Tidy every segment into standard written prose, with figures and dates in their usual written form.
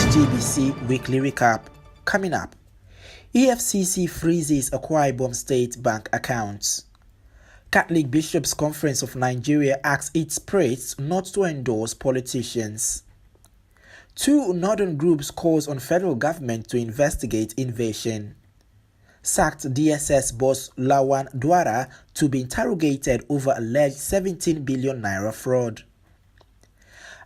Tbc Weekly Recap. Coming up, EFCC freezes Akwa Ibom State bank accounts. Catholic Bishops' Conference of Nigeria asks its priests not to endorse politicians. Two northern groups calls on federal government to investigate invasion. Sacked DSS boss Lawan Dwara to be interrogated over alleged 17 billion naira fraud.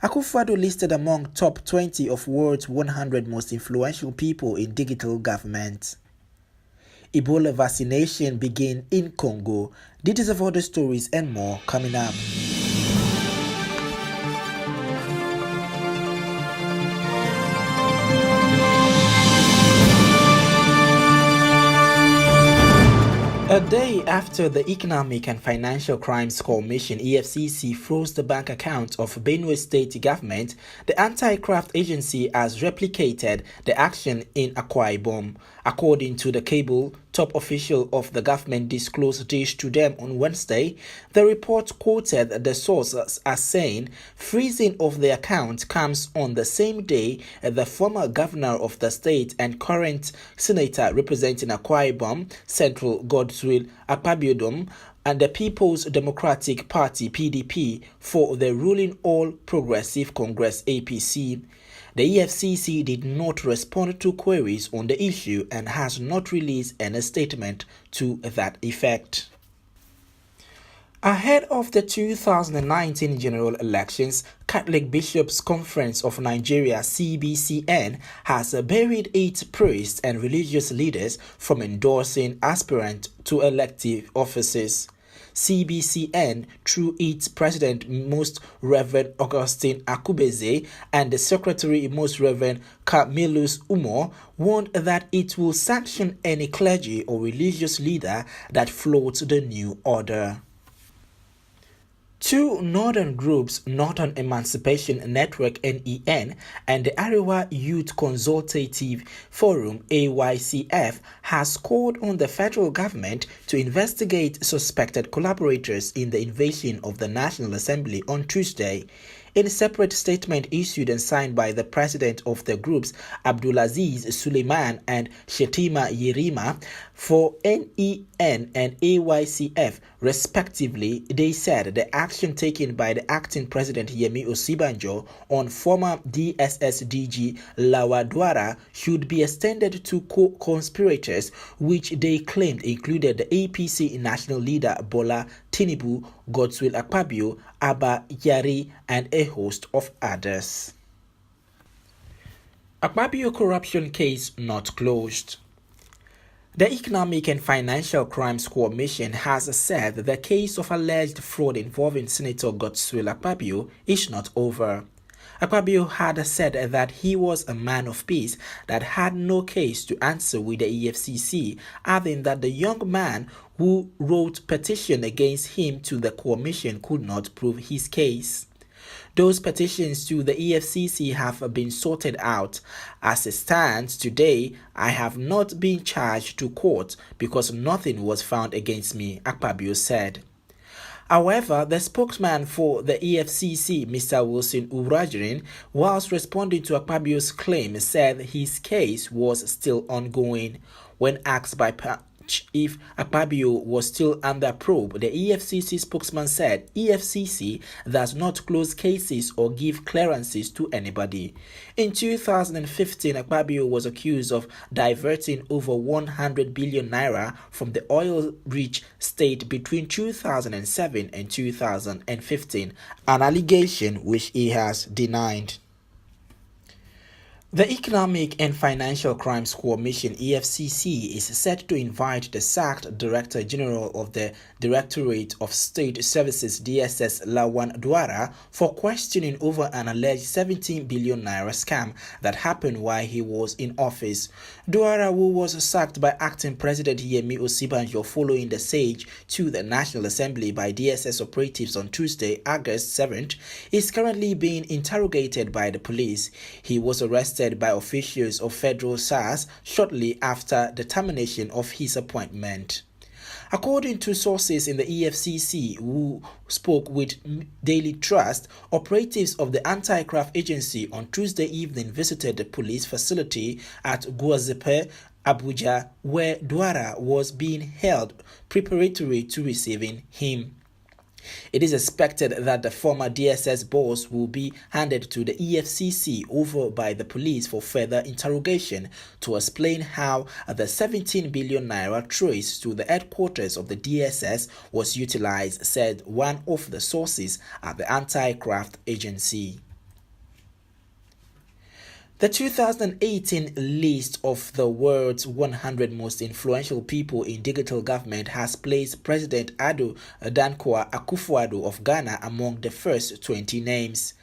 Akufo-Addo listed among top 20 of world's 100 most influential people in digital government. Ebola vaccination begin in Congo. Details of other stories and more coming up. A day after the Economic and Financial Crimes Commission (EFCC) froze the bank account of Benue State government, the anti-graft agency has replicated the action in Akwa Ibom. According to the cable, top official of the government disclosed this to them on Wednesday. The report quoted the sources as saying freezing of the account comes on the same day the former governor of the state and current senator representing Akwa Ibom Central Godswill Akpabio and the People's Democratic Party (PDP) for the ruling All Progressive Congress (APC). The EFCC did not respond to queries on the issue and has not released any statement to that effect. Ahead of the 2019 general elections, Catholic Bishops' Conference of Nigeria (CBCN) has buried its priests and religious leaders from endorsing aspirants to elective offices. CBCN, through its president Most Reverend Augustine Akubeze and the secretary Most Reverend Camillus Umo, warned that it will sanction any clergy or religious leader that floats the new order. Two northern groups, Northern Emancipation Network (NEN) and the Arewa Youth Consultative Forum (AYCF), has called on the federal government to investigate suspected collaborators in the invasion of the National Assembly on Tuesday. In a separate statement issued and signed by the president of the groups, Abdulaziz Suleiman and Shetima Yerima, for NEN and AYCF, respectively, they said the action taken by the acting president Yemi Osibanjo on former DSS DG Lawan Dwara should be extended to co-conspirators, which they claimed included the APC national leader Bola Tinubu, Godswill Akpabio, Abba Yari, and a host of others. Akpabio corruption case not closed. The Economic and Financial Crimes Commission has said the case of alleged fraud involving Senator Godswill Akpabio is not over. Akpabio had said that he was a man of peace that had no case to answer with the EFCC, adding that the young man who wrote petition against him to the commission could not prove his case. Those petitions to the EFCC have been sorted out. As it stands today, I have not been charged to court because nothing was found against me, Akpabio said. However, the spokesman for the EFCC, Mr. Wilson Urajirin, whilst responding to Akpabio's claim, said his case was still ongoing. When asked by if Akpabio was still under probe, the EFCC spokesman said EFCC does not close cases or give clearances to anybody. In 2015, Akpabio was accused of diverting over 100 billion naira from the oil-rich state between 2007 and 2015, an allegation which he has denied. The Economic and Financial Crimes Commission (EFCC) is set to invite the sacked Director General of the Directorate of State Services (DSS) Lawan Dwara for questioning over an alleged 17 billion naira scam that happened while he was in office. Dwara, who was sacked by acting President Yemi Osibanjo following the siege to the National Assembly by DSS operatives on Tuesday, August 7th, is currently being interrogated by the police. He was arrested by officials of federal SARS shortly after the termination of his appointment. According to sources in the EFCC who spoke with Daily Trust, operatives of the anti-graft agency on Tuesday evening visited the police facility at Guazepe, Abuja, where Douara was being held preparatory to receiving him. It is expected that the former DSS boss will be handed to the EFCC over by the police for further interrogation to explain how the 17 billion naira traced to the headquarters of the DSS was utilized, said one of the sources at the anti-graft agency. The 2018 list of the world's 100 most influential people in digital government has placed President Ado Dankwa Akufo-Addo of Ghana among the first 20 names.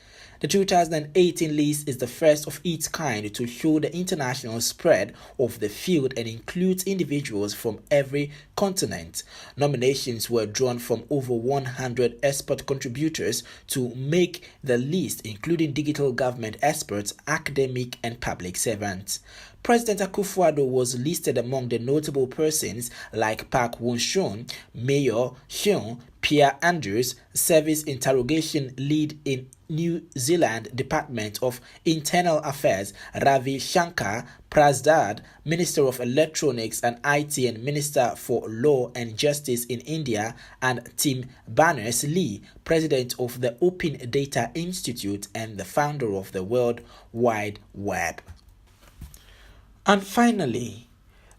The 2018 list is the first of its kind to show the international spread of the field and includes individuals from every continent. Nominations were drawn from over 100 expert contributors to make the list, including digital government experts, academic, and public servants. President Akufo-Addo was listed among the notable persons like Park Won-shon, Mayor Sean, Pierre Andrews, Service Interrogation Lead in New Zealand Department of Internal Affairs, Ravi Shankar Prasad, Minister of Electronics and IT and Minister for Law and Justice in India, and Tim Berners-Lee, President of the Open Data Institute and the founder of the World Wide Web. And finally,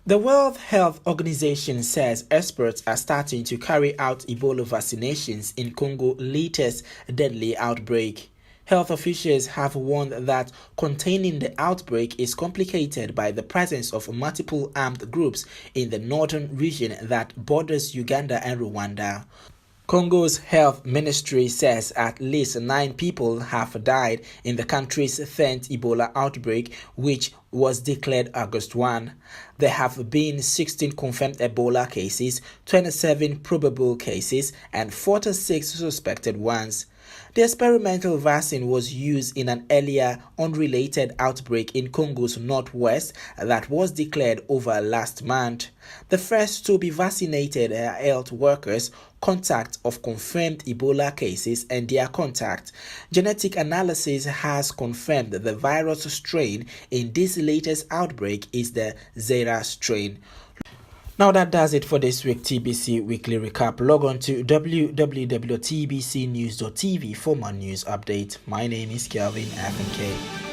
the World Health Organization says experts are starting to carry out Ebola vaccinations in Congo's latest deadly outbreak. Health officials have warned that containing the outbreak is complicated by the presence of multiple armed groups in the northern region that borders Uganda and Rwanda. Congo's health ministry says at least 9 people have died in the country's 10th Ebola outbreak, which was declared August 1. There have been 16 confirmed Ebola cases, 27 probable cases, and 46 suspected ones. The experimental vaccine was used in an earlier unrelated outbreak in Congo's northwest that was declared over last month. The first to be vaccinated are health workers, contact of confirmed Ebola cases and their contact. Genetic analysis has confirmed that the virus strain in this latest outbreak is the Zara strain. Now that does it for this week TBC Weekly Recap. Log on to www.tbcnews.tv for more news updates. My name is Kelvin FNK.